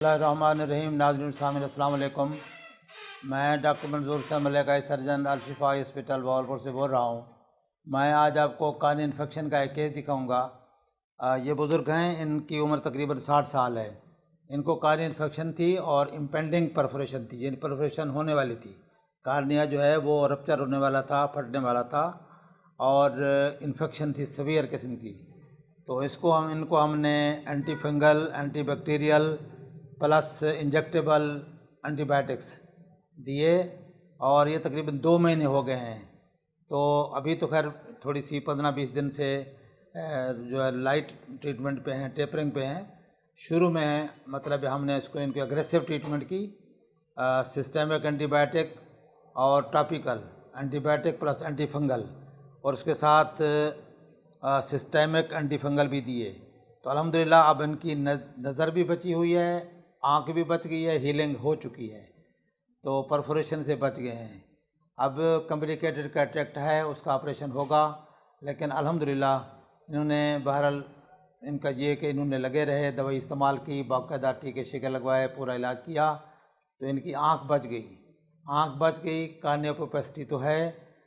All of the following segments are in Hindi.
बिस्मिल्लाहिर्रहमानिर्रहीम। नाज़रीन सामीन अस्सलाम वालेकुम। मैं डॉक्टर मंजूर से मलिक सर्जन अल-शिफा हॉस्पिटल बहावलपुर से बोल रहा हूँ। मैं आज आपको कान इन्फेक्शन का एक केस दिखाऊंगा। ये बुज़ुर्ग हैं, इनकी उम्र तकरीबन 60 साल है। इनको कान इन्फेक्शन थी और इम्पेंडिंग परफोरेशन थी, यानी परफोरेशन होने वाली थी। कार्निया जो है वो रप्चर होने वाला था, फटने वाला था और इन्फेक्शन थी सीवियर किस्म की। तो इनको हमने anti fungal, anti bacterial plus injectable antibiotics दिए और ये तकरीबन 2 महीने हो गए हैं। तो अभी तो खैर थोड़ी सी 15-20 दिन से जो है लाइट ट्रीटमेंट पे हैं, टेपरिंग पे हैं। शुरू में मतलब हमने इनकी अग्रेसिव ट्रीटमेंट की, सिस्टेमिक एंटीबायोटिक और topical antibiotic plus anti fungal, और उसके साथ सिस्टेमिक एंटी फंगल भी दिए। तो अल्हम्दुलिल्लाह अब इनकी नज़र भी बची हुई है, आँख भी बच गई है, हीलिंग हो चुकी है, तो परफोरेशन से बच गए हैं। अब कॉम्प्लिकेटेड कैटरेक्ट है, उसका ऑपरेशन होगा, लेकिन अल्हम्दुलिल्लाह इन्होंने बहरहाल इनका ये कि इन्होंने लगे रहे, दवाई इस्तेमाल की, बाकायदा टीके शीके लगवाए, पूरा इलाज किया, तो इनकी आँख बच गई। आँख बच गई, कार्नियोपोप्लास्टी तो है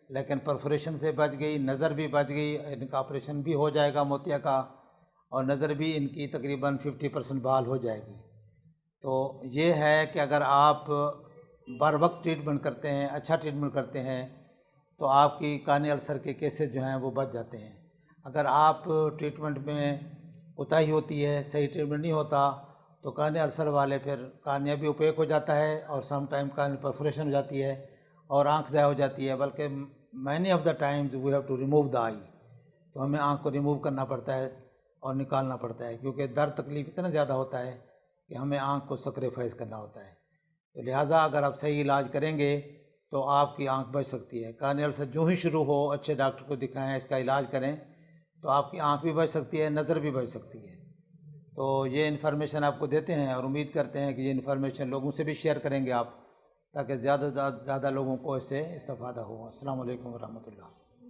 लेकिन परफोरेशन से बच गई, नज़र भी बच गई। इनका ऑपरेशन भी हो जाएगा मोतिया का, और नज़र भी इनकी तकरीबन 50% बहाल हो जाएगी। तो ये है कि अगर आप बर वक्त ट्रीटमेंट करते हैं, अच्छा ट्रीटमेंट करते हैं, तो आपकी कानी अल्सर के केसेस जो हैं वो बच जाते हैं। अगर आप ट्रीटमेंट में कोताही होती है, सही ट्रीटमेंट नहीं होता, तो कानी अल्सर वाले फिर कार्निया भी ओपेक हो जाता है और सम टाइम कानी परफोरेशन हो जाती है और आँख ज़ाया हो जाती है। बल्कि many of the times we have to remove the eye, तो हमें आँख को रिमूव करना पड़ता है और निकालना पड़ता है, क्योंकि दर्द तकलीफ इतना ज़्यादा होता है कि हमें आँख को सेक्रीफाइस करना होता है। तो लिहाजा अगर आप सही इलाज करेंगे तो आपकी आँख बच सकती है। कार्नियल से जो ही शुरू हो, अच्छे डॉक्टर को दिखाएं, इसका इलाज करें, तो आपकी आँख भी बच सकती है, नज़र भी बच सकती है। तो ये इन्फॉर्मेशन आपको देते हैं और उम्मीद करते हैं कि ये इन्फॉर्मेशन लोगों से भी शेयर करेंगे आप, ताकि ज़्यादा से ज़्यादा लोगों को इससे इस्तेफ़ादा हो। अस्सलाम वालेकुम व रहमतुल्लाह।